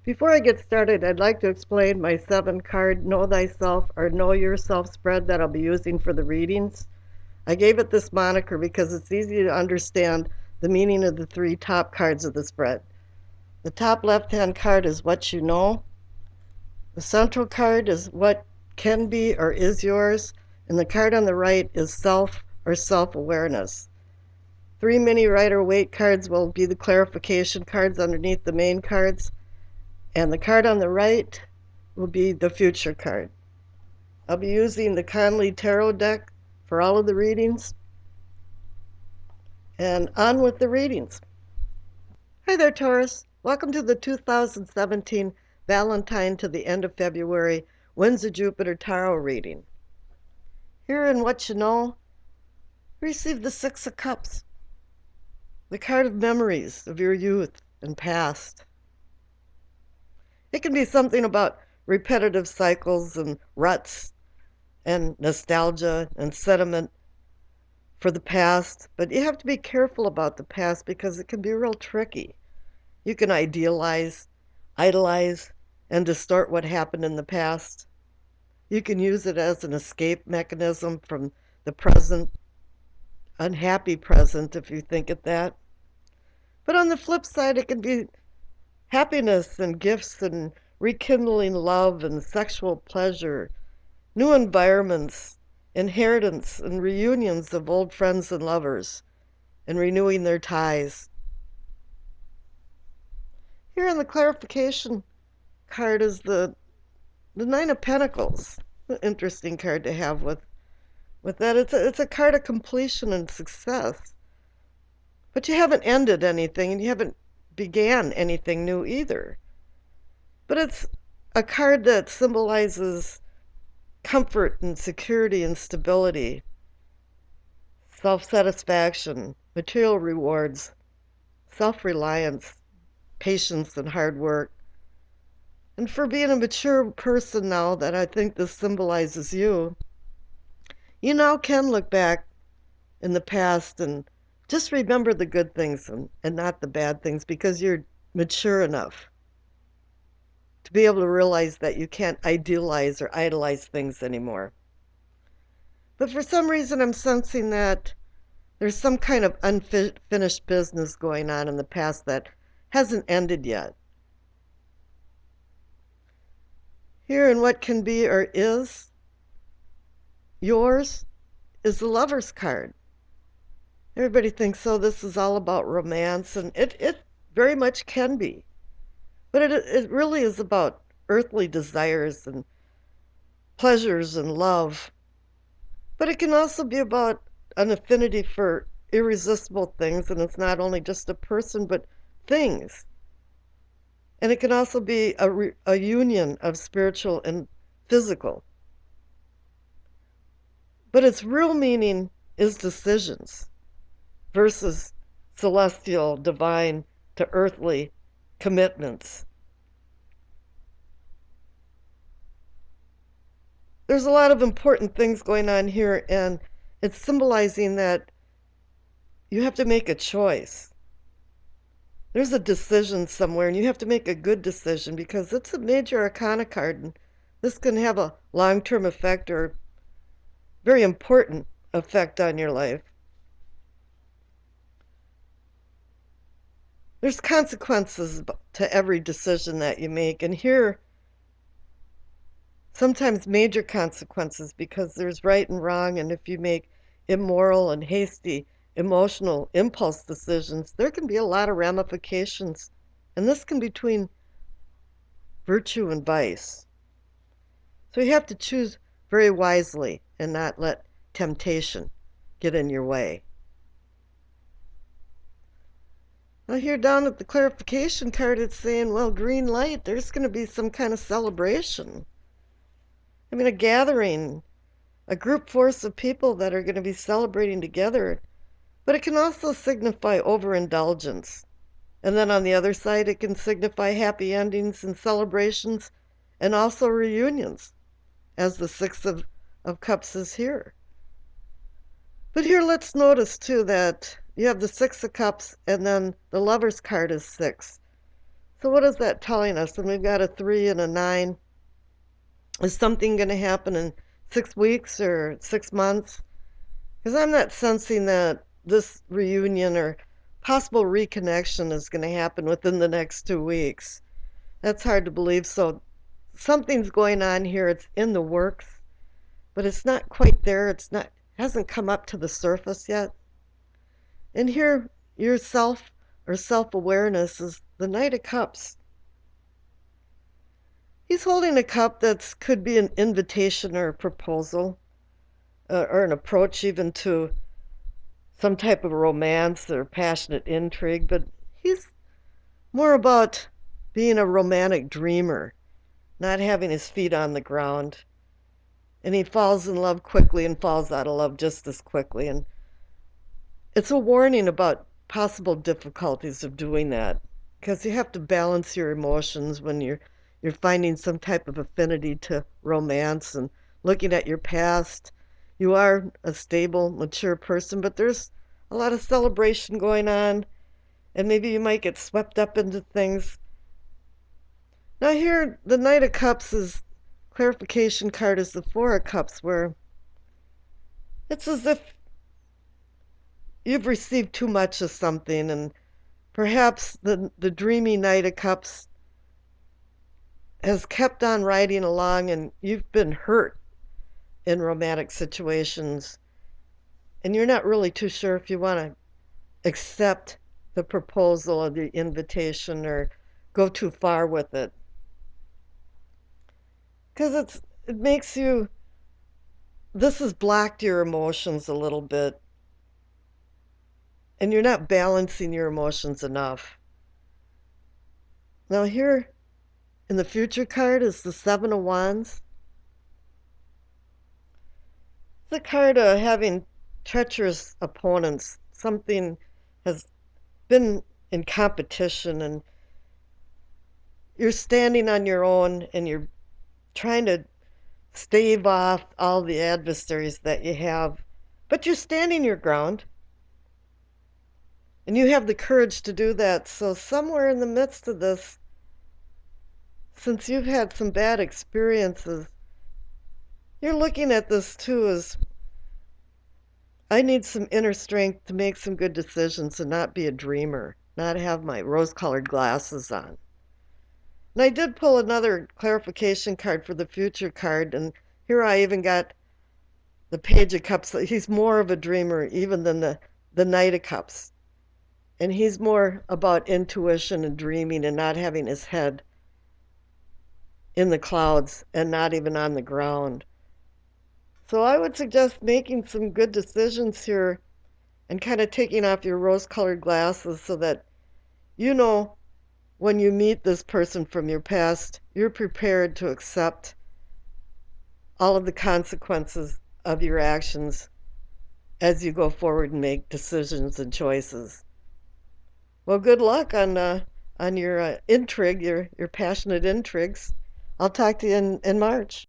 Before I get started, I'd like to explain my 7 card Know Thyself or Know Yourself spread that I'll be using for the readings. I gave it this moniker because it's easy to understand the meaning of the 3 top cards of the spread. The top left-hand card is what you know. The central card is what can be or is yours. And the card on the right is self or self-awareness. 3 mini Rider-Waite cards will be the clarification cards underneath the main cards. And the card on the right will be the future card. I'll be using the Conley Tarot deck for all of the readings. And on with the readings. Hi there, Taurus. Welcome to the 2017 Valentine to the end of February Winds of Jupiter Tarot reading. Here in What You Know, receive the 6 of Cups, the card of memories of your youth and past. It can be something about repetitive cycles and ruts and nostalgia and sentiment for the past, but you have to be careful about the past because it can be real tricky. You can idolize, and distort what happened in the past. You can use it as an escape mechanism from the present, unhappy present, if you think it that. But on the flip side, it can be happiness and gifts and rekindling love and sexual pleasure, new environments, inheritance and reunions of old friends and lovers, and renewing their ties. Here in the clarification card is the 9 of Pentacles. An interesting card to have with that. It's a card of completion and success. But you haven't ended anything and you haven't began anything new either. But it's a card that symbolizes comfort and security and stability, self-satisfaction, material rewards, self-reliance, patience and hard work. And for being a mature person now, that I think this symbolizes you, you now can look back in the past and just remember the good things and not the bad things, because you're mature enough to be able to realize that you can't idealize or idolize things anymore. But for some reason, I'm sensing that there's some kind of unfinished business going on in the past that hasn't ended yet. Here in What Can Be or Is Yours is the Lover's card. Everybody thinks, oh, this is all about romance, and it very much can be. But it really is about earthly desires and pleasures and love. But it can also be about an affinity for irresistible things, and it's not only just a person, but things. And it can also be a union of spiritual and physical. But its real meaning is decisions versus celestial, divine to earthly commitments. There's a lot of important things going on here, and it's symbolizing that you have to make a choice. There's a decision somewhere, and you have to make a good decision because it's a Major Arcana card, and this can have a long-term effect or very important effect on your life. There's consequences to every decision that you make, and here, sometimes major consequences, because there's right and wrong, and if you make immoral and hasty emotional impulse decisions, there can be a lot of ramifications, and this can be between virtue and vice. So you have to choose very wisely and not let temptation get in your way. Now here down at the clarification card, it's saying, well, green light, there's going to be some kind of celebration. I mean, a gathering, a group force of people that are going to be celebrating together. But it can also signify overindulgence. And then on the other side, it can signify happy endings and celebrations and also reunions, as the 6 of Cups is here. But here, let's notice, too, that you have the 6 of Cups, and then the Lover's card is 6. So what is that telling us? And we've got a 3 and a 9. Is something going to happen in 6 weeks or 6 months? Because I'm not sensing that this reunion or possible reconnection is going to happen within the next 2 weeks. That's hard to believe. So something's going on here. It's in the works, but it's not quite there. It's not hasn't come up to the surface yet. And here, yourself or self-awareness is the Knight of Cups. He's holding a cup that could be an invitation or a proposal, or an approach even to some type of romance or passionate intrigue, but he's more about being a romantic dreamer, not having his feet on the ground. And he falls in love quickly and falls out of love just as quickly. And it's a warning about possible difficulties of doing that, because you have to balance your emotions when you're finding some type of affinity to romance and looking at your past. You are a stable, mature person, but there's a lot of celebration going on, and maybe you might get swept up into things. Now here, the Knight of Cups is clarification card is the Four of Cups, where it's as if you've received too much of something, and perhaps the dreamy Knight of Cups has kept on riding along, and you've been hurt in romantic situations, and you're not really too sure if you want to accept the proposal or the invitation or go too far with it. Because it makes you, this has blocked your emotions a little bit, and you're not balancing your emotions enough. Now here in the future card is the Seven of Wands. It's a card of having treacherous opponents. Something has been in competition, and you're standing on your own, and you're trying to stave off all the adversaries that you have, but you're standing your ground, and you have the courage to do that. So somewhere in the midst of this, since you've had some bad experiences, you're looking at this too as, I need some inner strength to make some good decisions and not be a dreamer, not have my rose-colored glasses on. And I did pull another clarification card for the future card, and here I even got the Page of Cups. He's more of a dreamer even than the Knight of Cups. And he's more about intuition and dreaming and not having his head in the clouds and not even on the ground. So I would suggest making some good decisions here and kind of taking off your rose-colored glasses so that you know when you meet this person from your past, you're prepared to accept all of the consequences of your actions as you go forward and make decisions and choices. Well, good luck on your intrigue, your passionate intrigues. I'll talk to you in March.